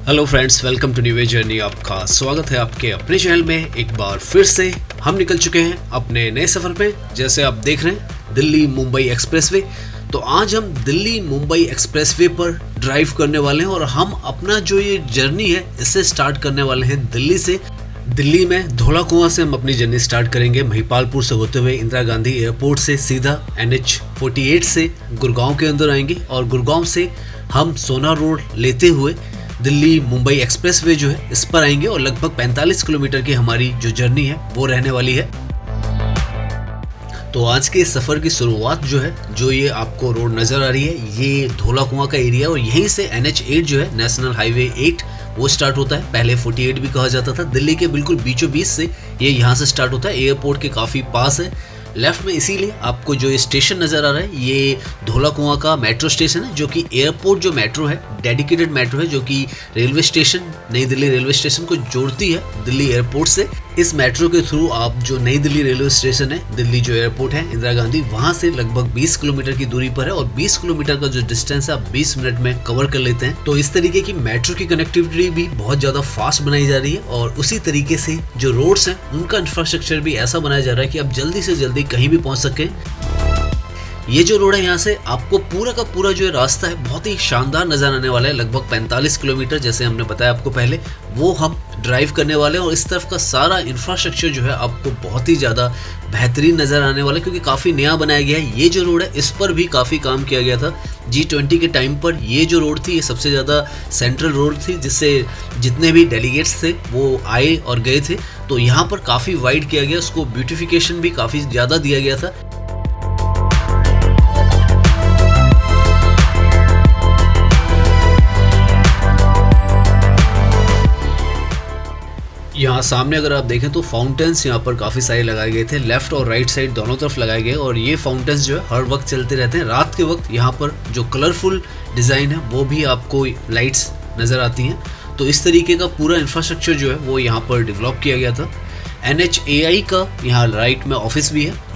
Hello friends, welcome to new journey. आपका स्वागत है आपके अपने चैनल में। एक बार फिर से हम निकल चुके हैं अपने नए सफ़र पे। जैसे आप देख रहे हैं दिल्ली मुंबई एक्सप्रेसवे। तो आज हम दिल्ली मुंबई एक्सप्रेसवे पर ड्राइव करने वाले हैं और हम अपना जो ये जर्नी है इसे स्टार्ट करने वाले हैं दिल्ली से। दिल्ली में धौला कुआं से हम अपनी जर्नी स्टार्ट करेंगे, महिपालपुर से होते हुए इंदिरा गांधी एयरपोर्ट से सीधा NH48 से गुड़गांव के अंदर आएंगे और गुड़गांव से हम सोना रोड लेते हुए दिल्ली मुंबई एक्सप्रेसवे जो है इस पर आएंगे और लगभग 45 किलोमीटर की हमारी जो जर्नी है वो रहने वाली है। तो आज के सफ़र की शुरुआत जो है, जो ये आपको रोड नज़र आ रही है, ये धौला कुआं का एरिया और यहीं से NH8 जो है नेशनल हाईवे 8 वो स्टार्ट होता है। पहले 48 भी कहा जाता था। दिल्ली के बिल्कुल बीचों बीच से ये यहाँ से स्टार्ट होता है, एयरपोर्ट के काफ़ी पास है। लेफ्ट में इसीलिए आपको जो ये स्टेशन नज़र आ रहा है ये धौला कुआं का मेट्रो स्टेशन है, जो कि एयरपोर्ट जो मेट्रो है, डेडिकेटेड मेट्रो है, जो कि रेलवे स्टेशन नई दिल्ली रेलवे स्टेशन को जोड़ती है दिल्ली एयरपोर्ट से। इस मेट्रो के थ्रू आप जो नई दिल्ली रेलवे स्टेशन है, दिल्ली जो एयरपोर्ट है इंदिरा गांधी, वहाँ से लगभग 20 किलोमीटर की दूरी पर है और 20 किलोमीटर का जो डिस्टेंस है आप 20 मिनट में कवर कर लेते हैं। तो इस तरीके की मेट्रो की कनेक्टिविटी भी बहुत ज़्यादा फास्ट बनाई जा रही है और उसी तरीके से जो रोड्स हैं उनका इंफ्रास्ट्रक्चर भी ऐसा बनाया जा रहा है कि आप जल्दी से जल्दी कहीं भी पहुँच सकें। ये जो रोड है यहाँ से आपको पूरा का पूरा जो रास्ता है बहुत ही शानदार नज़र आने वाला है। लगभग 45 किलोमीटर जैसे हमने बताया आपको पहले, वो हम ड्राइव करने वाले हैं और इस तरफ का सारा इंफ्रास्ट्रक्चर जो है आपको बहुत ही ज़्यादा बेहतरीन नज़र आने वाला है, क्योंकि काफ़ी नया बनाया गया है। ये जो रोड है इस पर भी काफ़ी काम किया गया था। G20 के टाइम पर ये जो रोड थी ये सबसे ज़्यादा सेंट्रल रोड थी, जिससे जितने भी डेलीगेट्स थे वो आए और गए थे। तो यहाँ पर काफ़ी वाइड किया गया, उसको ब्यूटिफिकेशन भी काफ़ी ज़्यादा दिया गया था। यहाँ सामने अगर आप देखें तो फाउंटेन्स यहाँ पर काफ़ी सारे लगाए गए थे, लेफ्ट और राइट साइड दोनों तरफ लगाए गए और ये फाउंटेन्स जो है हर वक्त चलते रहते हैं। रात के वक्त यहाँ पर जो कलरफुल डिज़ाइन है वो भी आपको लाइट्स नज़र आती हैं। तो इस तरीके का पूरा इंफ्रास्ट्रक्चर जो है वो यहाँ पर डेवलप किया गया था। NHAI का यहाँ राइट में ऑफिस भी है।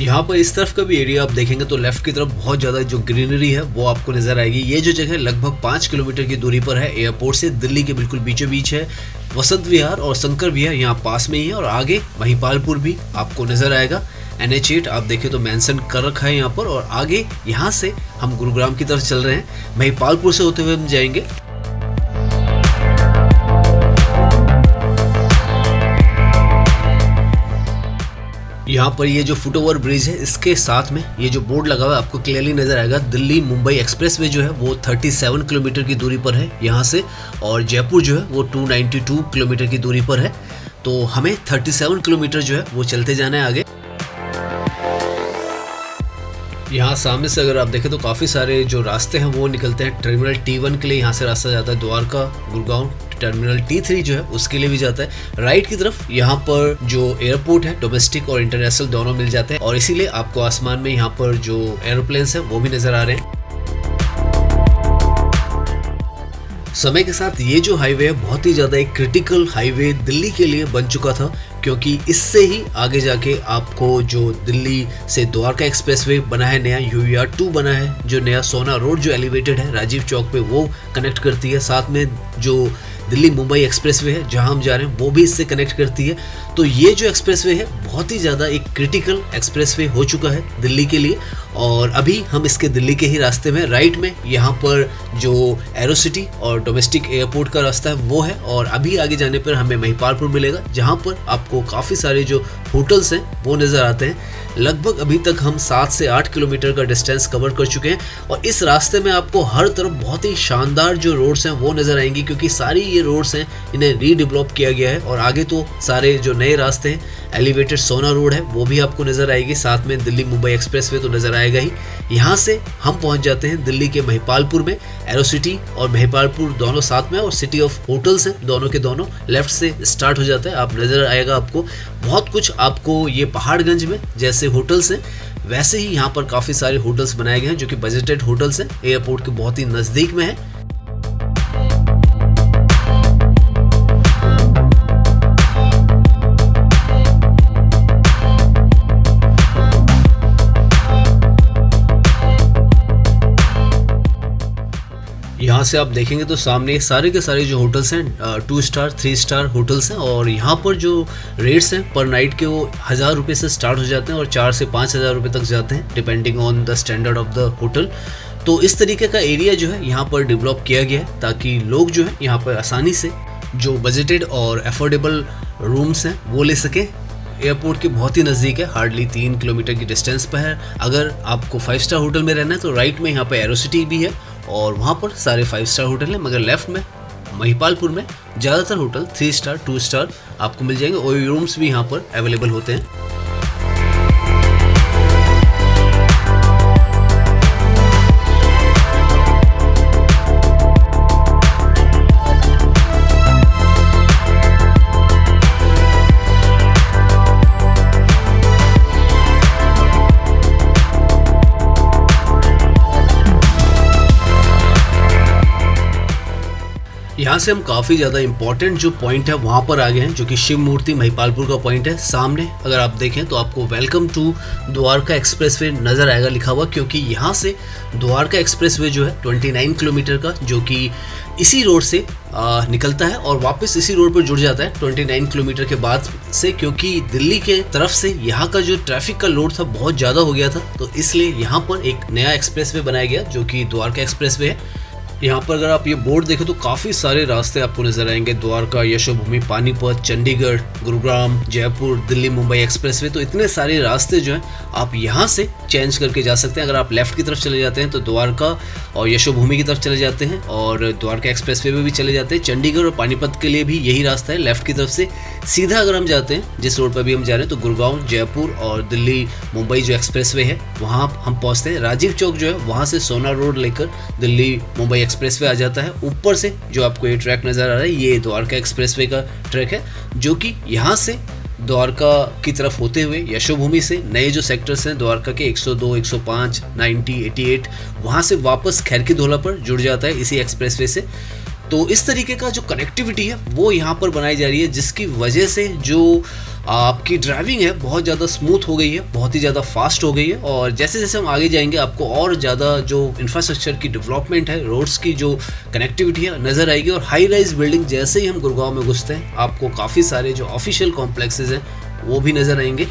यहाँ पर इस तरफ का भी एरिया आप देखेंगे तो लेफ्ट की तरफ बहुत ज़्यादा जो ग्रीनरी है वो आपको नज़र आएगी। ये जो जगह लगभग 5 किलोमीटर की दूरी पर है एयरपोर्ट से, दिल्ली के बिल्कुल बीचों बीच है। वसंत विहार और शंकर विहार यहाँ पास में ही है और आगे महिपालपुर भी आपको नज़र आएगा। NH8 आप देखें तो मेंशन कर रखा है यहाँ पर और आगे यहाँ से हम गुरुग्राम की तरफ चल रहे हैं। महिपालपुर से होते हुए हम जाएंगे। यहाँ पर ये जो फुट ओवर ब्रिज है इसके साथ में ये जो बोर्ड लगा हुआ है आपको क्लियरली नज़र आएगा। दिल्ली मुंबई एक्सप्रेसवे जो है वो 37 किलोमीटर की दूरी पर है यहाँ से और जयपुर जो है वो 292 किलोमीटर की दूरी पर है। तो हमें 37 किलोमीटर जो है वो चलते जाना है आगे। यहाँ सामने से अगर आप देखें तो काफ़ी सारे जो रास्ते हैं वो निकलते हैं। टर्मिनल T1 के लिए यहाँ से रास्ता जाता है द्वारका गुड़गांव। टर्मिनल T3 जो है उसके लिए भी जाता है। राइट की तरफ यहाँ पर जो एयरपोर्ट है डोमेस्टिक और इंटरनेशनल दोनों मिल जाते हैं और इसीलिए आपको आसमान में यहाँ पर जो एरोप्लेन्स हैं वो भी नज़र आ रहे हैं। समय के साथ ये जो हाईवे है बहुत ही ज़्यादा एक क्रिटिकल हाईवे दिल्ली के लिए बन चुका था, क्योंकि इससे ही आगे जाके आपको जो दिल्ली से द्वारका एक्सप्रेसवे बना है, नया UER2 बना है, जो नया सोना रोड जो एलिवेटेड है राजीव चौक पे वो कनेक्ट करती है। साथ में जो दिल्ली मुंबई एक्सप्रेसवे है जहां हम जा रहे हैं वो भी इससे कनेक्ट करती है। तो ये जो एक्सप्रेसवे है बहुत ही ज़्यादा एक क्रिटिकल एक्सप्रेसवे हो चुका है दिल्ली के लिए और अभी हम इसके दिल्ली के ही रास्ते में। राइट में यहाँ पर जो एरोसिटी और डोमेस्टिक एयरपोर्ट का रास्ता है वो है और अभी आगे जाने पर हमें महिपालपुर मिलेगा, जहाँ पर आपको काफ़ी सारे जो होटल्स हैं वो नज़र आते हैं। लगभग अभी तक हम 7 से 8 किलोमीटर का डिस्टेंस कवर कर चुके हैं और इस रास्ते में आपको हर तरफ बहुत ही शानदार जो रोड्स हैं वो नज़र आएंगी, क्योंकि सारी ये रोड्स हैं इन्हें रीडेवलप किया गया है और आगे तो सारे जो नए रास्ते हैं एलिवेटेड सोना रोड है वो भी आपको नज़र आएगी, साथ में दिल्ली मुंबई एक्सप्रेसवे तो नज़र आएगा ही। यहाँ से हम पहुँच जाते हैं दिल्ली के महिपालपुर में। एरो सिटी और महिपालपुर दोनों साथ में, और सिटी ऑफ होटल्स हैं दोनों के दोनों, लेफ्ट से स्टार्ट हो जाता है। आप नज़र आएगा आपको बहुत कुछ, आपको ये पहाड़गंज में जैसे होटल्स हैं वैसे ही यहाँ पर काफ़ी सारे होटल्स बनाए गए हैं जो कि बजटेड होटल्स हैं, एयरपोर्ट के बहुत ही नज़दीक में है। यहाँ से आप देखेंगे तो सामने सारे के सारे जो होटल्स हैं 2 स्टार 3 स्टार होटल्स हैं, और यहाँ पर जो रेट्स हैं पर नाइट के वो 1000 रुपये से स्टार्ट हो जाते हैं और 4 से 5000 रुपये तक जाते हैं depending on the standard of the hotel. तो इस तरीके का एरिया जो है यहाँ पर डेवलप किया गया है ताकि लोग जो है यहाँ पर आसानी से जो बजटेड और अफोर्डेबल रूम्स हैं वो ले सकें। एयरपोर्ट के बहुत ही नज़दीक है, हार्डली 3 किलोमीटर की डिस्टेंस पर है। अगर आपको 5 स्टार होटल में रहना है तो राइट में यहाँ पर एरो सिटी भी है और वहाँ पर सारे 5 स्टार होटल हैं, मगर लेफ्ट में महिपालपुर में ज़्यादातर होटल 3 स्टार 2 स्टार आपको मिल जाएंगे, और रूम्स भी यहाँ पर अवेलेबल होते हैं। यहाँ से हम काफ़ी ज़्यादा इंपॉर्टेंट जो पॉइंट है वहाँ पर आ गए हैं, जो कि शिव मूर्ति महिपालपुर का पॉइंट है। सामने अगर आप देखें तो आपको वेलकम टू द्वारका एक्सप्रेसवे नज़र आएगा लिखा हुआ, क्योंकि यहाँ से द्वारका एक्सप्रेसवे जो है 29 किलोमीटर का, जो कि इसी रोड से निकलता है और वापस इसी रोड पर जुड़ जाता है 29 किलोमीटर के बाद से, क्योंकि दिल्ली के तरफ से यहाँ का जो ट्रैफिक का लोड था बहुत ज़्यादा हो गया था, तो इसलिए यहाँ पर एक नया एक्सप्रेसवे बनाया गया जो कि द्वारका एक्सप्रेसवे है। यहाँ पर अगर आप ये बोर्ड देखें तो काफ़ी सारे रास्ते आपको नज़र आएंगे, द्वारका, यशोभूमि, पानीपत, चंडीगढ़, गुरुग्राम, जयपुर, दिल्ली मुंबई एक्सप्रेसवे, तो इतने सारे रास्ते जो हैं आप यहाँ से चेंज करके जा सकते हैं। अगर आप लेफ़्ट की तरफ चले जाते हैं तो द्वारका और यशोभूमि की तरफ चले जाते हैं, और द्वारका एक्सप्रेसवे में भी चले जाते हैं। चंडीगढ़ और पानीपत के लिए भी यही रास्ता है, लेफ़्ट की तरफ से सीधा अगर हम जाते हैं जिस रोड पर भी हम जा रहे हैं तो गुड़गांव, जयपुर और दिल्ली मुंबई जो एक्सप्रेसवे है वहाँ हम पहुँचते हैं। राजीव चौक जो है वहाँ से सोना रोड लेकर दिल्ली मुंबई एक्सप्रेसवे आ जाता है। ऊपर से जो आपको ये ट्रैक नज़र आ रहा है ये द्वारका एक्सप्रेसवे का ट्रैक है, जो कि यहाँ से द्वारका की तरफ होते हुए यशोभूमि से नए जो सेक्टर्स हैं द्वारका के 102, 105, 90, 88 वहाँ से वापस खैरकी धोला पर जुड़ जाता है इसी एक्सप्रेसवे से। तो इस तरीके का जो कनेक्टिविटी है वो यहाँ पर बनाई जा रही है, जिसकी वजह से जो आपकी ड्राइविंग है बहुत ज़्यादा स्मूथ हो गई है, बहुत ही ज़्यादा फास्ट हो गई है। और जैसे जैसे हम आगे जाएंगे आपको और ज़्यादा जो इंफ्रास्ट्रक्चर की डेवलपमेंट है, रोड्स की जो कनेक्टिविटी है नज़र आएगी। और हाई राइज बिल्डिंग जैसे ही हम गुड़गांव में घुसते हैं आपको काफ़ी सारे जो ऑफिशियल कॉम्प्लेक्सेस हैं वो भी नज़र आएंगे।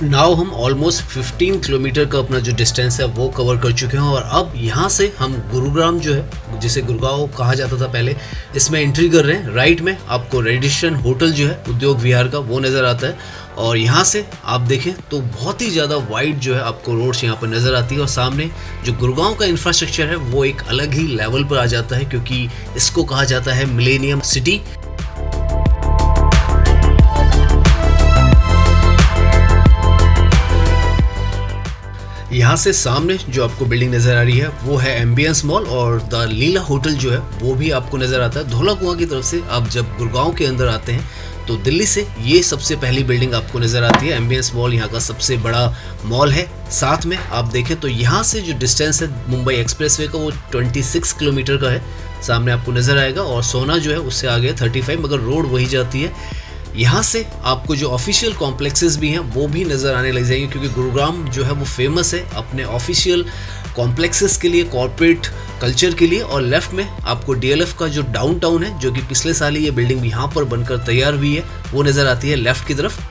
नाउ हम ऑलमोस्ट 15 किलोमीटर का अपना जो डिस्टेंस है वो कवर कर चुके हैं, और अब यहाँ से हम गुरुग्राम जो है, जिसे गुड़गांव कहा जाता था पहले, इसमें एंट्री कर रहे हैं। राइट में आपको रेडिशन होटल जो है उद्योग विहार का वो नज़र आता है, और यहाँ से आप देखें तो बहुत ही ज़्यादा वाइड जो है आपको रोड्स यहाँ पर नज़र आती है। और सामने जो गुड़गांव का इंफ्रास्ट्रक्चर है वो एक अलग ही लेवल पर आ जाता है, क्योंकि इसको कहा जाता है मिलेनियम सिटी। यहाँ से सामने जो आपको बिल्डिंग नज़र आ रही है वो है एम्बियंस मॉल, और द लीला होटल जो है वो भी आपको नज़र आता है धौला कुआं की तरफ से। आप जब गुड़गांव के अंदर आते हैं तो दिल्ली से ये सबसे पहली बिल्डिंग आपको नज़र आती है। एम्बियंस मॉल यहाँ का सबसे बड़ा मॉल है। साथ में आप देखें तो यहाँ से जो डिस्टेंस है मुंबई एक्सप्रेसवे का वो 26 किलोमीटर का है, सामने आपको नज़र आएगा। और सोना जो है उससे आगे 35, मगर रोड वही जाती है। यहाँ से आपको जो ऑफिशियल कॉम्प्लेक्सेस भी हैं वो भी नज़र आने लग जाएंगे, क्योंकि गुरुग्राम जो है वो फेमस है अपने ऑफिशियल कॉम्प्लेक्सेस के लिए, कॉर्पोरेट कल्चर के लिए। और लेफ्ट में आपको डीएलएफ का जो डाउनटाउन है, जो कि पिछले साल ही ये बिल्डिंग यहाँ पर बनकर तैयार हुई है, वो नज़र आती है लेफ्ट की तरफ।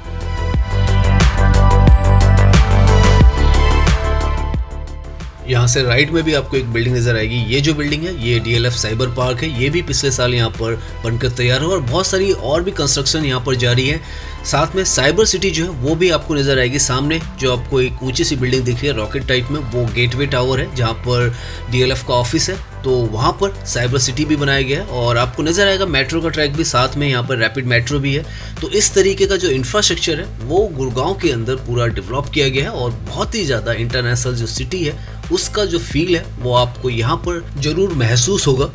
यहाँ से राइट में भी आपको एक बिल्डिंग नजर आएगी। ये जो बिल्डिंग है ये DLF साइबर पार्क है। ये भी पिछले साल यहाँ पर बनकर तैयार हुआ और बहुत सारी और भी कंस्ट्रक्शन यहाँ पर जारी है। साथ में साइबर सिटी जो है वो भी आपको नजर आएगी। सामने जो आपको एक ऊंची सी बिल्डिंग दिख रही है रॉकेट टाइप में, वो गेटवे टावर है जहाँ पर DLF का ऑफिस है। तो वहाँ पर साइबर सिटी भी बनाया गया है और आपको नजर आएगा मेट्रो का ट्रैक भी साथ में, यहाँ पर रैपिड मेट्रो भी है। तो इस तरीके का जो इंफ्रास्ट्रक्चर है वो गुड़गांव के अंदर पूरा डेवलप किया गया है और बहुत ही ज़्यादा इंटरनेशनल जो सिटी है उसका जो फील है वो आपको यहाँ पर जरूर महसूस होगा।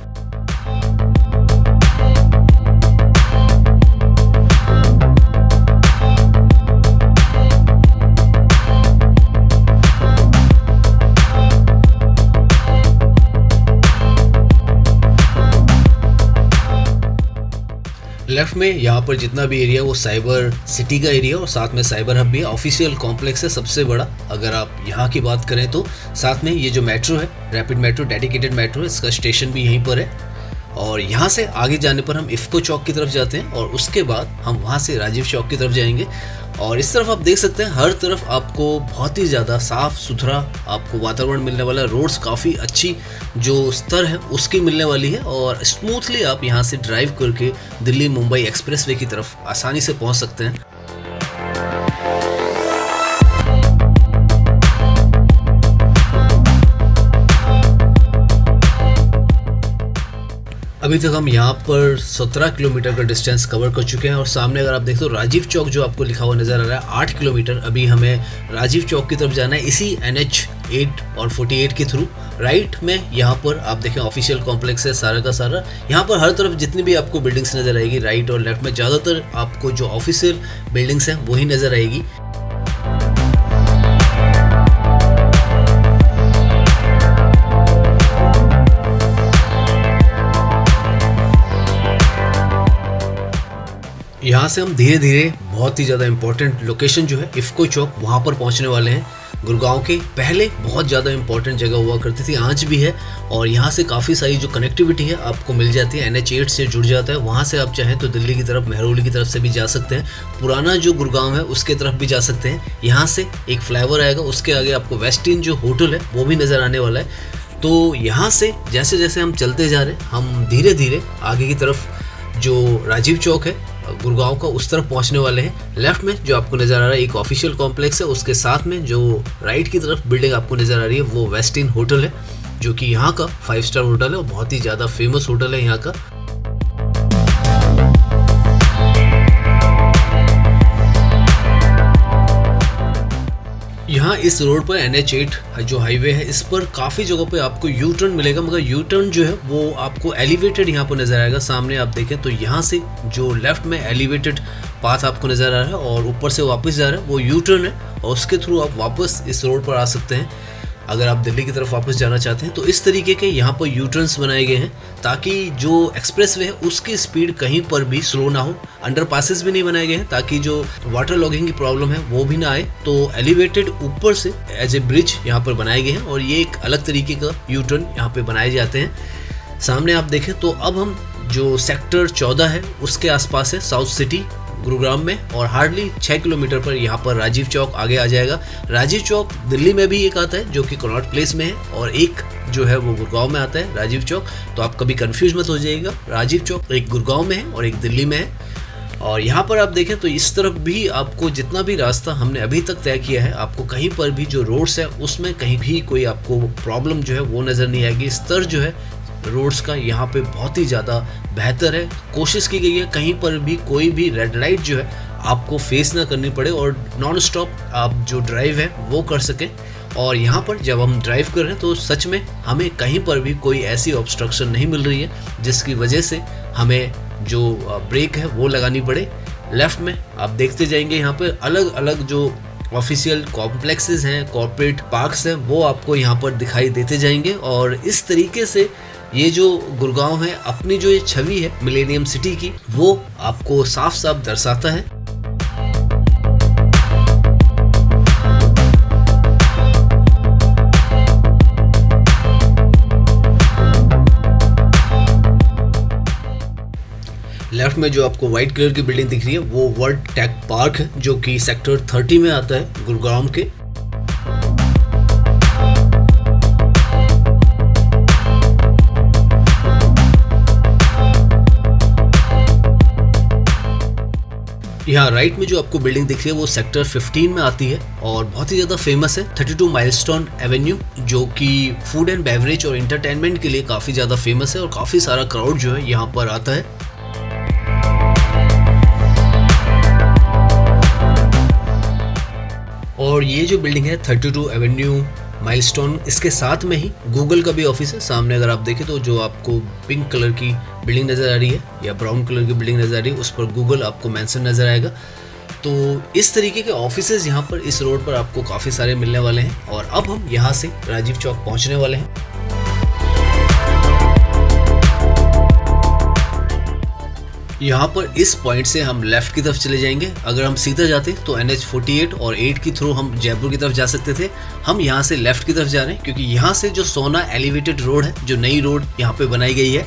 लेफ्ट में यहाँ पर जितना भी एरिया वो साइबर सिटी का एरिया और साथ में साइबर हब भी है। ऑफिशियल कॉम्प्लेक्स है सबसे बड़ा अगर आप यहाँ की बात करें तो। साथ में ये जो मेट्रो है रैपिड मेट्रो, डेडिकेटेड मेट्रो है, इसका स्टेशन भी यहीं पर है। और यहाँ से आगे जाने पर हम इफ्को चौक की तरफ जाते हैं और उसके बाद हम वहाँ से राजीव चौक की तरफ जाएंगे। और इस तरफ आप देख सकते हैं हर तरफ आपको बहुत ही ज़्यादा साफ़ सुथरा आपको वातावरण मिलने वाला है। रोड्स काफ़ी अच्छी जो स्तर है उसकी मिलने वाली है और स्मूथली आप यहाँ से ड्राइव करके दिल्ली मुंबई एक्सप्रेसवे की तरफ आसानी से पहुँच सकते हैं। अभी तक हम यहाँ पर 17 किलोमीटर का डिस्टेंस कवर कर चुके हैं और सामने अगर आप देखो तो राजीव चौक जो आपको लिखा हुआ नज़र आ रहा है 8 किलोमीटर। अभी हमें राजीव चौक की तरफ जाना है इसी NH 8 और 48 के थ्रू। राइट में यहाँ पर आप देखें ऑफिशियल कॉम्प्लेक्स है सारा का सारा। यहाँ पर हर तरफ जितनी भी आपको बिल्डिंग्स नज़र आएगी राइट और लेफ्ट में ज़्यादातर आपको जो ऑफिशियल बिल्डिंग्स हैं वही नज़र आएगी। यहाँ से हम धीरे धीरे बहुत ही ज़्यादा इम्पोर्टेंट लोकेशन जो है इफ्को चौक वहाँ पर पहुँचने वाले हैं। गुड़गांव के पहले बहुत ज़्यादा इम्पोर्टेंट जगह हुआ करती थी, आज भी है और यहाँ से काफ़ी सारी जो कनेक्टिविटी है आपको मिल जाती है। NH 8 से जुड़ जाता है, वहाँ से आप चाहें तो दिल्ली की तरफ मेहरौली की तरफ से भी जा सकते हैं, पुराना जो गुड़गांव है उसके तरफ भी जा सकते हैं। यहाँ से एक फ्लाईओवर आएगा, उसके आगे आपको वेस्टिन जो होटल है वो भी नज़र आने वाला है। तो यहाँ से जैसे जैसे हम चलते जा रहे हैं हम धीरे धीरे आगे की तरफ जो राजीव चौक है गुड़गांव का उस तरफ पहुंचने वाले हैं। लेफ्ट में जो आपको नज़र आ रहा है एक ऑफिशियल कॉम्प्लेक्स है, उसके साथ में जो राइट की तरफ बिल्डिंग आपको नज़र आ रही है वो वेस्टिन होटल है जो कि यहाँ का 5 स्टार होटल है और बहुत ही ज़्यादा फेमस होटल है यहाँ का। यहाँ इस रोड पर NH 8 जो हाईवे है इस पर काफ़ी जगहों पे आपको यू टर्न मिलेगा, मगर यू टर्न जो है वो आपको एलिवेटेड यहाँ पर नज़र आएगा। सामने आप देखें तो यहाँ से जो लेफ्ट में एलिवेटेड पाथ आपको नज़र आ रहा है और ऊपर से वापस जा रहा है वो यू टर्न है और उसके थ्रू आप वापस इस रोड पर आ सकते हैं अगर आप दिल्ली की तरफ वापस जाना चाहते हैं। तो इस तरीके के यहाँ पर यू टर्न्स बनाए गए हैं ताकि जो एक्सप्रेसवे है उसकी स्पीड कहीं पर भी स्लो ना हो। अंडर पासेस भी नहीं बनाए गए हैं ताकि जो वाटर लॉगिंग की प्रॉब्लम है वो भी ना आए। तो एलिवेटेड ऊपर से एज ए ब्रिज यहाँ पर बनाए गए हैं और ये एक अलग तरीके का यू टर्न यहाँ पे बनाए जाते हैं। सामने आप देखें तो अब हम जो सेक्टर 14 है उसके आसपास है साउथ सिटी गुरुग्राम में और हार्डली 6 किलोमीटर पर यहाँ पर राजीव चौक आगे आ जाएगा। राजीव चौक दिल्ली में भी एक आता है जो कि कनॉट प्लेस में है और एक जो है वो गुड़गांव में आता है राजीव चौक। तो आप कभी कंफ्यूज मत हो जाइएगा, राजीव चौक एक गुड़गांव में है और एक दिल्ली में है। और यहाँ पर आप देखें तो इस तरफ भी आपको जितना भी रास्ता हमने अभी तक तय किया है आपको कहीं पर भी जो रोड्स है उसमें कहीं भी कोई आपको प्रॉब्लम जो है वो नज़र नहीं आएगी। स्तर जो है रोड्स का यहाँ पे बहुत ही ज़्यादा बेहतर है। कोशिश की गई है कहीं पर भी कोई भी रेड लाइट जो है आपको फेस ना करनी पड़े और नॉन स्टॉप आप जो ड्राइव है वो कर सकें। और यहाँ पर जब हम ड्राइव कर रहे हैं तो सच में हमें कहीं पर भी कोई ऐसी ऑब्स्ट्रक्शन नहीं मिल रही है जिसकी वजह से हमें जो ब्रेक है वो लगानी पड़े। लेफ्ट में आप देखते जाएंगे यहाँ पर अलग अलग जो ऑफिशियल कॉम्प्लेक्सेस हैं, कॉर्पोरेट पार्क्स हैं, वो आपको यहाँ पर दिखाई देते जाएंगे। और इस तरीके से ये जो गुड़गांव है अपनी जो ये छवि है मिलेनियम सिटी की वो आपको साफ साफ दर्शाता है। लेफ्ट में जो आपको व्हाइट कलर की बिल्डिंग दिख रही है वो वर्ल्ड टेक पार्क है जो कि सेक्टर 30 में आता है गुड़गांव के। यहाँ राइट में जो आपको बिल्डिंग दिख रही है वो सेक्टर 15 में आती है और बहुत ही ज़्यादा फेमस है 32 माइलस्टोन एवेन्यू, जो कि फूड एंड बेवरेज और एंटरटेनमेंट के लिए काफ़ी ज़्यादा फेमस है और काफ़ी सारा क्राउड जो है यहाँ पर आता है। और ये जो बिल्डिंग है 32 एवेन्यू माइलस्टोन, इसके साथ में ही गूगल का भी ऑफिस है। सामने अगर आप देखें तो जो आपको पिंक कलर की बिल्डिंग नज़र आ रही है या ब्राउन कलर की बिल्डिंग नज़र आ रही है, उस पर गूगल आपको मेंशन नज़र आएगा। तो इस तरीके के ऑफिसेज यहाँ पर इस रोड पर आपको काफ़ी सारे मिलने वाले हैं। और अब हम यहाँ से राजीव चौक पहुँचने वाले हैं। यहाँ पर इस पॉइंट से हम लेफ्ट की तरफ चले जाएंगे। अगर हम सीधा जाते तो NH 48 और 8 के थ्रू हम जयपुर की तरफ जा सकते थे। हम यहाँ से लेफ्ट की तरफ जा रहे हैं क्योंकि यहाँ से जो सोना एलिवेटेड रोड है, जो नई रोड यहाँ पे बनाई गई है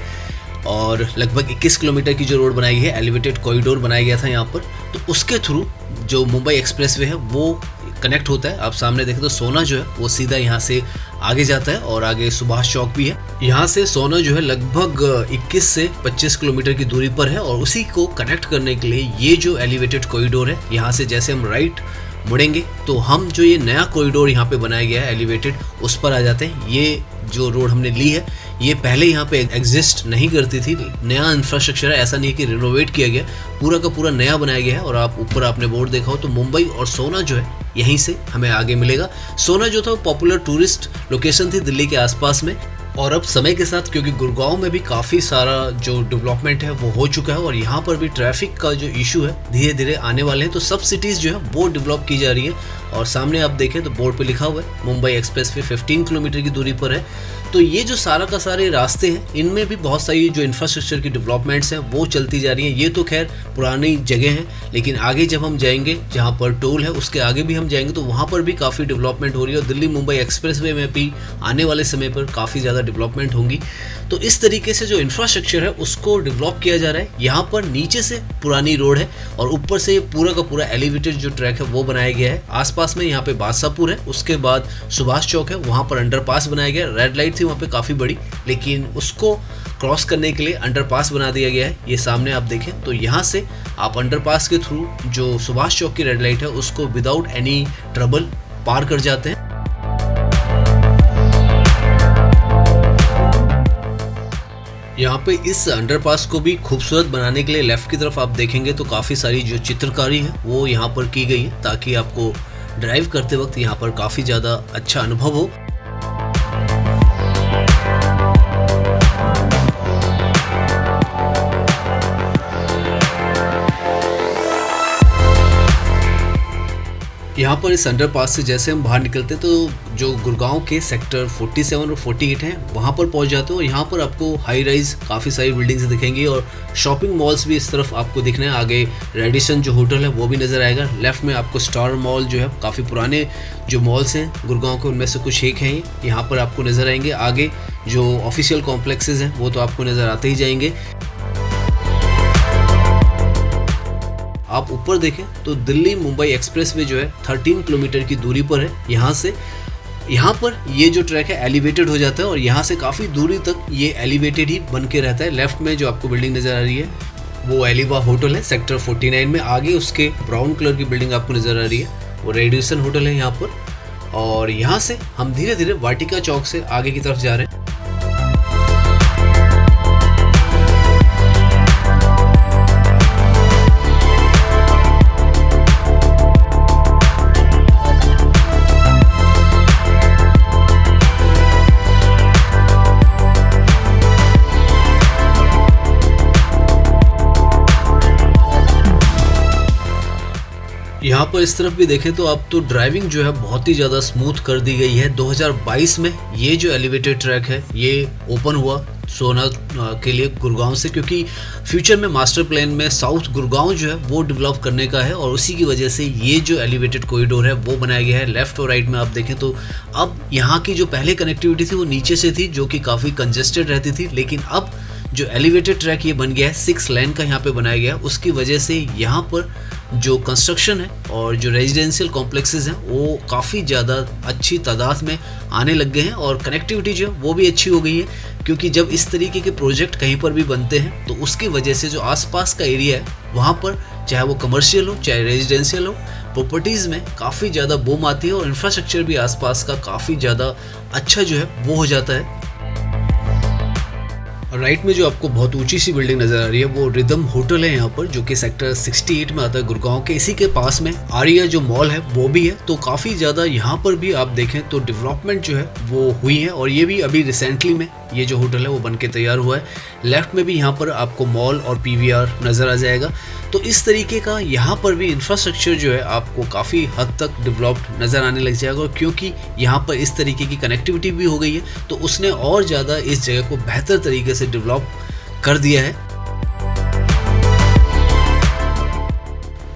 और लगभग 21 किलोमीटर की जो रोड बनाई गई है, एलिवेटेड कॉरिडोर बनाया गया था यहाँ पर, तो उसके थ्रू जो मुंबई एक्सप्रेसवे है वो कनेक्ट होता है। आप सामने देखें तो सोना जो है वो सीधा यहाँ से आगे जाता है और आगे सुभाष चौक भी है। यहाँ से सोना जो है लगभग 21 से 25 किलोमीटर की दूरी पर है और उसी को कनेक्ट करने के लिए ये जो एलिवेटेड कॉरिडोर है, यहाँ से जैसे हम राइट मुड़ेंगे तो हम जो ये नया कॉरिडोर यहाँ पे बनाया गया है एलिवेटेड, उस पर आ जाते हैं। ये जो रोड हमने ली है ये पहले यहाँ पे एग्जिस्ट नहीं करती थी, नया इंफ्रास्ट्रक्चर है, ऐसा नहीं है कि रिनोवेट किया गया, पूरा का पूरा नया बनाया गया है। और आप ऊपर आपने बोर्ड देखा हो तो मुंबई और सोना जो है यहीं से हमें आगे मिलेगा। सोना जो था वो पॉपुलर टूरिस्ट लोकेशन थी दिल्ली के आसपास में, और अब समय के साथ क्योंकि गुड़गांव में भी काफ़ी सारा जो डेवलपमेंट है वो हो चुका है और यहाँ पर भी ट्रैफिक का जो इशू है धीरे धीरे आने वाले हैं, तो सब सिटीज़ जो है वो डेवलप की जा रही है। और सामने आप देखें तो बोर्ड पे लिखा हुआ है मुंबई एक्सप्रेसवे 15 किलोमीटर की दूरी पर है। तो ये जो सारा का सारे रास्ते हैं इनमें भी बहुत सारी जो इंफ्रास्ट्रक्चर की डेवलपमेंट्स हैं वो चलती जा रही हैं। ये तो खैर पुरानी जगह है, लेकिन आगे जब हम जाएंगे जहाँ पर टोल है उसके आगे भी हम जाएंगे तो वहाँ पर भी काफ़ी डेवलपमेंट हो रही है और दिल्ली मुंबई एक्सप्रेसवे में भी आने वाले समय पर काफ़ी ज़्यादा डेवलपमेंट होंगी। तो इस तरीके से जो इंफ्रास्ट्रक्चर है उसको डेवलप किया जा रहा है। यहाँ पर नीचे से पुरानी रोड है और ऊपर से पूरा का पूरा एलिवेटेड जो ट्रैक है वो बनाया गया है। आसपास में यहाँ पे बादशाहपुर है, उसके बाद सुभाष चौक है, वहाँ पर अंडरपास बनाया गया। रेड लाइट थी वहाँ पे काफ़ी बड़ी, लेकिन उसको क्रॉस करने के लिए अंडरपास बना दिया गया है। ये सामने आप देखें तो यहाँ से आप अंडरपास के थ्रू जो सुभाष चौक की रेड लाइट है उसको विदाउट एनी ट्रबल पार कर जाते हैं। यहाँ पे इस अंडरपास को भी खूबसूरत बनाने के लिए लेफ्ट की तरफ आप देखेंगे तो काफ़ी सारी जो चित्रकारी है वो यहाँ पर की गई है ताकि आपको ड्राइव करते वक्त यहाँ पर काफ़ी ज़्यादा अच्छा अनुभव हो। यहाँ पर इस अंडरपास से जैसे हम बाहर निकलते हैं तो जो गुड़गांव के सेक्टर 47 और 48 हैं वहाँ पर पहुँच जाते हो और यहाँ पर आपको हाई राइज काफ़ी सारी बिल्डिंग्स दिखेंगी और शॉपिंग मॉल्स भी इस तरफ आपको दिखने हैं। आगे रेडिसन जो होटल है वो भी नज़र आएगा। लेफ्ट में आपको स्टार मॉल जो है, काफ़ी पुराने जो मॉल्स हैं गुड़गांव के उनमें से कुछ एक हैं, यहाँ पर आपको नज़र आएंगे। आगे जो ऑफिशियल कॉम्प्लेक्सेज हैं वो तो आपको नज़र आते ही जाएंगे। आप ऊपर देखें तो दिल्ली मुंबई एक्सप्रेसवे जो है 13 किलोमीटर की दूरी पर है। यहाँ से यहाँ पर ये जो ट्रैक है एलिवेटेड हो जाता है और यहाँ से काफ़ी दूरी तक ये एलिवेटेड ही बन के रहता है। लेफ्ट में जो आपको बिल्डिंग नज़र आ रही है वो एलिवा होटल है सेक्टर 49 में। आगे उसके ब्राउन कलर की बिल्डिंग आपको नज़र आ रही है वो रेडिसन होटल है यहाँ पर। और यहाँ से हम धीरे धीरे वाटिका चौक से आगे की तरफ जा रहे हैं। यहाँ पर इस तरफ भी देखें तो अब तो ड्राइविंग जो है बहुत ही ज़्यादा स्मूथ कर दी गई है। 2022 में ये जो एलिवेटेड ट्रैक है ये ओपन हुआ सोना के लिए गुड़गांव से, क्योंकि फ्यूचर में मास्टर प्लान में साउथ गुड़गांव जो है वो डेवलप करने का है और उसी की वजह से ये जो एलिवेटेड कॉरिडोर है वो बनाया गया है। लेफ्ट और राइट में आप देखें तो अब यहाँ की जो पहले कनेक्टिविटी थी वो नीचे से थी जो कि काफ़ी कंजेस्टेड रहती थी, लेकिन अब जो एलिवेटेड ट्रैक ये बन गया है 6 लेन का यहाँ पे बनाया गया है। उसकी वजह से यहाँ पर जो कंस्ट्रक्शन है और जो रेजिडेंशियल कॉम्प्लेक्सेस हैं वो काफ़ी ज़्यादा अच्छी तादाद में आने लग गए हैं और कनेक्टिविटी जो है वो भी अच्छी हो गई है। क्योंकि जब इस तरीके के प्रोजेक्ट कहीं पर भी बनते हैं तो उसकी वजह से जो आसपास का एरिया है वहाँ पर, चाहे वो कमर्शियल हो चाहे रेजिडेंशियल हो, प्रॉपर्टीज़ में काफ़ी ज़्यादा बूम आती है और इंफ्रास्ट्रक्चर भी आसपास का काफ़ी ज़्यादा अच्छा जो है वो हो जाता है। राइट में जो आपको बहुत ऊंची सी बिल्डिंग नजर आ रही है वो रिदम होटल है यहाँ पर, जो कि सेक्टर 68 में आता है गुड़गांव के। इसी के पास में आर्या जो मॉल है वो भी है। तो काफ़ी ज़्यादा यहाँ पर भी आप देखें तो डेवलपमेंट जो है वो हुई है और ये भी अभी रिसेंटली में ये जो होटल है वो बन के तैयार हुआ है। लेफ्ट में भी यहाँ पर आपको मॉल और PVR नज़र आ जाएगा। तो इस तरीके का यहाँ पर भी इंफ्रास्ट्रक्चर जो है आपको काफ़ी हद तक डेवलप्ड नज़र आने लग जाएगा। और क्योंकि यहाँ पर इस तरीके की कनेक्टिविटी भी हो गई है तो उसने और ज़्यादा इस जगह को बेहतर तरीके से डेवलप कर दिया है।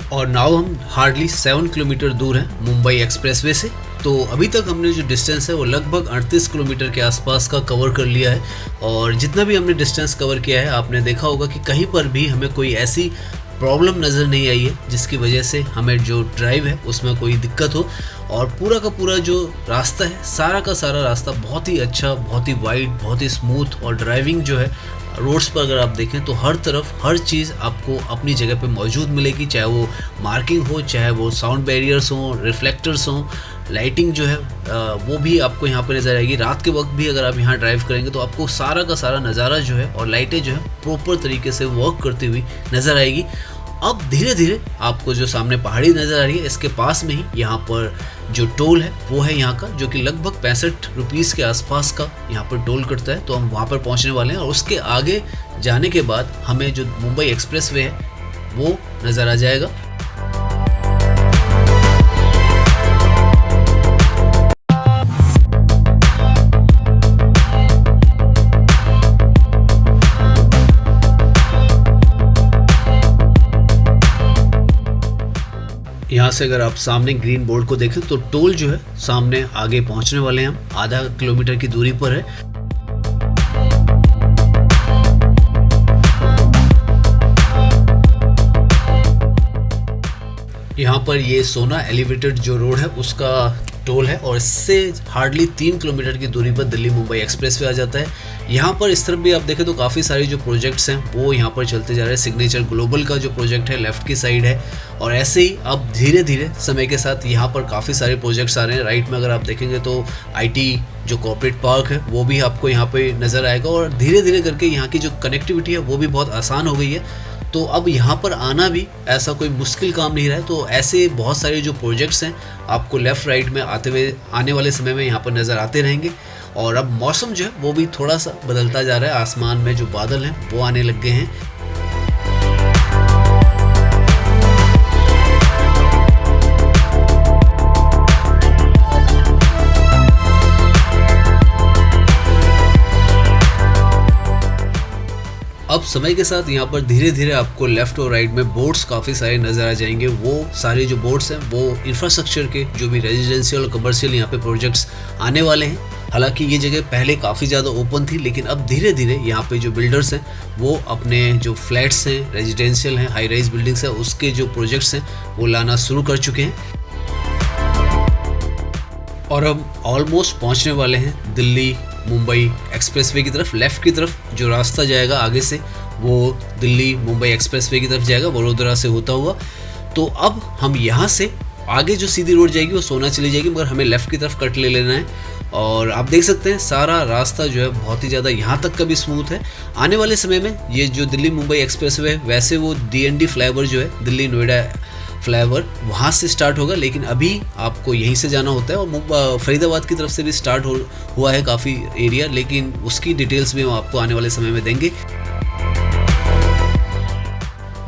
और नाउ हम हार्डली 7 किलोमीटर दूर हैं मुंबई एक्सप्रेसवे से। तो अभी तक हमने जो डिस्टेंस है वो लगभग 38 किलोमीटर के आसपास का कवर कर लिया है। और जितना भी हमने डिस्टेंस कवर किया है आपने देखा होगा कि कहीं पर भी हमें कोई ऐसी प्रॉब्लम नज़र नहीं आई है जिसकी वजह से हमें जो ड्राइव है उसमें कोई दिक्कत हो। और पूरा का पूरा जो रास्ता है, सारा का सारा रास्ता बहुत ही अच्छा, बहुत ही वाइड, बहुत ही स्मूथ। और ड्राइविंग जो है रोड्स पर अगर आप देखें तो हर तरफ हर चीज़ आपको अपनी जगह पे मौजूद मिलेगी, चाहे वो मार्किंग हो, चाहे वो साउंड बैरियर्स हों, रिफ्लेक्टर्स हों, लाइटिंग जो है वो भी आपको यहाँ पे नज़र आएगी। रात के वक्त भी अगर आप यहाँ ड्राइव करेंगे तो आपको सारा का सारा नज़ारा जो है और लाइटें जो है प्रॉपर तरीके से वर्क करती हुई नज़र आएगी। अब धीरे धीरे आपको जो सामने पहाड़ी नज़र आ रही है इसके पास में ही यहाँ पर जो टोल है वो है यहाँ का, जो कि लगभग 65 रुपीज़ के आसपास का यहाँ पर टोल कटता है। तो हम वहाँ पर पहुँचने वाले हैं और उसके आगे जाने के बाद हमें जो मुंबई एक्सप्रेसवे है वो नज़र आ जाएगा। यहाँ से अगर आप सामने ग्रीन बोर्ड को देखें तो टोल जो है सामने आगे पहुँचने वाले हैं हम, आधा किलोमीटर की दूरी पर है। यहाँ पर ये सोना एलिवेटेड जो रोड है उसका टोल है और इससे हार्डली 3 किलोमीटर की दूरी पर दिल्ली मुंबई एक्सप्रेसवे आ जाता है। यहाँ पर इस तरफ भी आप देखें तो काफ़ी सारे जो प्रोजेक्ट्स हैं वो यहाँ पर चलते जा रहे हैं। सिग्नेचर ग्लोबल का जो प्रोजेक्ट है लेफ्ट की साइड है और ऐसे ही अब धीरे धीरे समय के साथ यहाँ पर काफ़ी सारे प्रोजेक्ट्स आ रहे हैं। राइट में अगर आप देखेंगे तो IT जो कॉर्पोरेट पार्क है वो भी आपको यहाँ पे नज़र आएगा और धीरे धीरे करके यहाँ की जो कनेक्टिविटी है वो भी बहुत आसान हो गई है। तो अब यहाँ पर आना भी ऐसा कोई मुश्किल काम नहीं रहा है। तो ऐसे बहुत सारे जो प्रोजेक्ट्स हैं आपको लेफ़्ट राइट में आने वाले समय में यहाँ पर नज़र आते रहेंगे। और अब मौसम जो है वो भी थोड़ा सा बदलता जा रहा है, आसमान में जो बादल हैं वो आने लग गए हैं। अब समय के साथ यहाँ पर धीरे धीरे आपको लेफ्ट और राइट में बोर्ड्स काफ़ी सारे नज़र आ जाएंगे। वो सारे जो बोर्ड्स हैं वो इंफ्रास्ट्रक्चर के जो भी रेजिडेंशियल और कमर्शियल यहाँ पे प्रोजेक्ट्स आने वाले हैं। हालांकि ये जगह पहले काफ़ी ज़्यादा ओपन थी, लेकिन अब धीरे धीरे यहाँ पे जो बिल्डर्स हैं वो अपने जो फ्लैट्स हैं, रेजिडेंशियल हैं, हाई राइज बिल्डिंग्स हैं, उसके जो प्रोजेक्ट्स हैं वो लाना शुरू कर चुके हैं। और हम ऑलमोस्ट पहुँचने वाले हैं दिल्ली मुंबई एक्सप्रेसवे की तरफ। लेफ़्ट की तरफ जो रास्ता जाएगा आगे से वो दिल्ली मुंबई एक्सप्रेसवे की तरफ जाएगा वडोदरा से होता हुआ। तो अब हम यहाँ से आगे जो सीधी रोड जाएगी वो सोना चली जाएगी, मगर हमें लेफ़्ट की तरफ कट ले लेना है। और आप देख सकते हैं सारा रास्ता जो है बहुत ही ज़्यादा यहाँ तक का भी स्मूथ है। आने वाले समय में ये जो दिल्ली मुंबई एक्सप्रेसवे है वैसे वो DND फ्लाईओवर जो है दिल्ली नोएडा फ्लाईओवर वहाँ से स्टार्ट होगा, लेकिन अभी आपको यहीं से जाना होता है। और फरीदाबाद की तरफ से भी स्टार्ट हुआ है काफ़ी एरिया, लेकिन उसकी डिटेल्स भी हम आपको आने वाले समय में देंगे।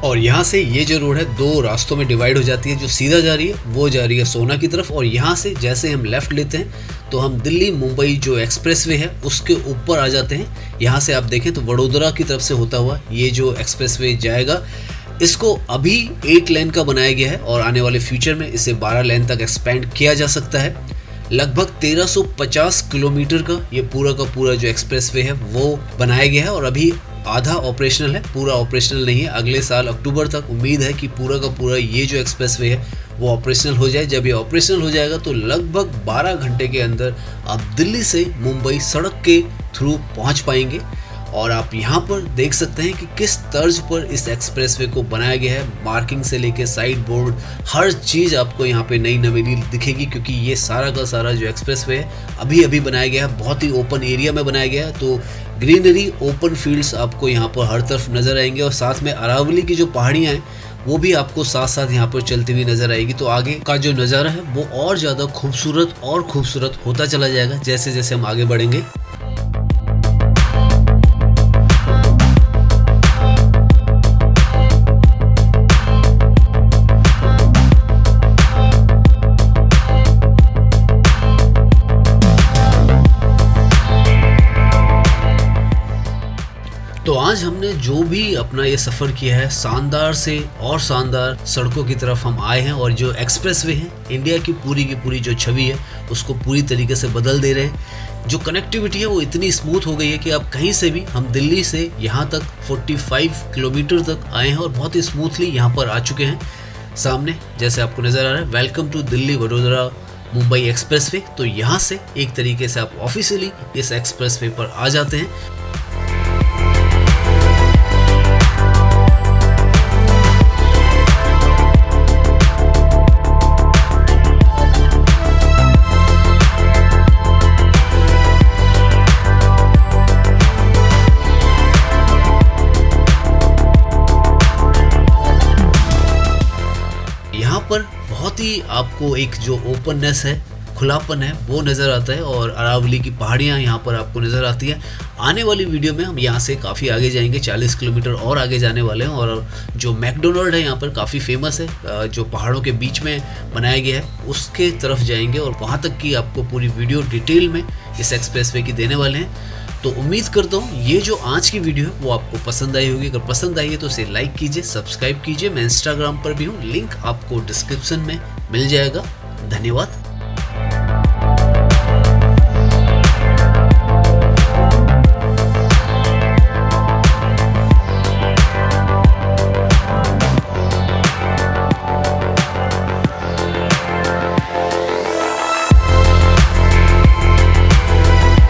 और यहाँ से ये जो रोड है दो रास्तों में डिवाइड हो जाती है। जो सीधा जा रही है वो जा रही है सोना की तरफ, और यहाँ से जैसे हम लेफ़्ट लेते हैं तो हम दिल्ली मुंबई जो एक्सप्रेसवे है उसके ऊपर आ जाते हैं। यहाँ से आप देखें तो वडोदरा की तरफ से होता हुआ ये जो एक्सप्रेसवे जाएगा, इसको अभी 8 लेन का बनाया गया है और आने वाले फ्यूचर में इसे 12 लेन तक एक्सपेंड किया जा सकता है। लगभग 1350 किलोमीटर का ये पूरा का पूरा जो एक्सप्रेसवे है वो बनाया गया है और अभी आधा ऑपरेशनल है, पूरा ऑपरेशनल नहीं है। अगले साल अक्टूबर तक उम्मीद है कि पूरा का पूरा ये जो एक्सप्रेसवे है वो ऑपरेशनल हो जाए। जब ये ऑपरेशनल हो जाएगा तो लगभग 12 घंटे के अंदर आप दिल्ली से मुंबई सड़क के थ्रू पहुंच पाएंगे। और आप यहाँ पर देख सकते हैं कि किस तर्ज पर इस एक्सप्रेसवे को बनाया गया है। मार्किंग से लेके साइड बोर्ड, हर चीज़ आपको यहाँ पे नई नवेली दिखेगी, क्योंकि ये सारा का सारा जो एक्सप्रेसवे है अभी अभी बनाया गया है। बहुत ही ओपन एरिया में बनाया गया है, तो ग्रीनरी, ओपन फील्ड्स आपको यहाँ पर हर तरफ नज़र आएंगे। और साथ में अरावली की जो पहाड़ियाँ हैं वो भी आपको साथ साथ यहाँ पर चलती हुई नज़र आएगी। तो आगे का जो नज़ारा है वो और ज़्यादा खूबसूरत होता चला जाएगा जैसे जैसे हम आगे बढ़ेंगे। तो आज हमने जो भी अपना ये सफ़र किया है, शानदार से और शानदार सड़कों की तरफ हम आए हैं। और जो एक्सप्रेसवे है, इंडिया की पूरी जो छवि है उसको पूरी तरीके से बदल दे रहे हैं। जो कनेक्टिविटी है वो इतनी स्मूथ हो गई है कि आप कहीं से भी, हम दिल्ली से यहाँ तक 45 किलोमीटर तक आए हैं और बहुत ही स्मूथली यहाँ पर आ चुके हैं। सामने जैसे आपको नज़र आ रहा है, welcome to Delhi Vadodara Mumbai expressway. तो यहाँ से एक तरीके से आप ऑफिशियली इस एक्सप्रेसवे पर आ जाते हैं। पर बहुत ही आपको एक जो ओपननेस है, खुलापन है, वो नज़र आता है। और अरावली की पहाड़ियाँ यहाँ पर आपको नज़र आती है। आने वाली वीडियो में हम यहाँ से काफ़ी आगे जाएंगे, 40 किलोमीटर और आगे जाने वाले हैं। और जो मैकडोनल्ड है यहाँ पर काफ़ी फेमस है, जो पहाड़ों के बीच में बनाया गया है, उसके तरफ जाएंगे और वहाँ तक की आपको पूरी वीडियो डिटेल में इस एक्सप्रेसवे की देने वाले हैं। तो उम्मीद करता हूँ ये जो आज की वीडियो है वो आपको पसंद आई होगी। अगर पसंद आई है तो इसे लाइक कीजिए, सब्सक्राइब कीजिए। मैं इंस्टाग्राम पर भी हूँ, लिंक आपको डिस्क्रिप्शन में मिल जाएगा। धन्यवाद।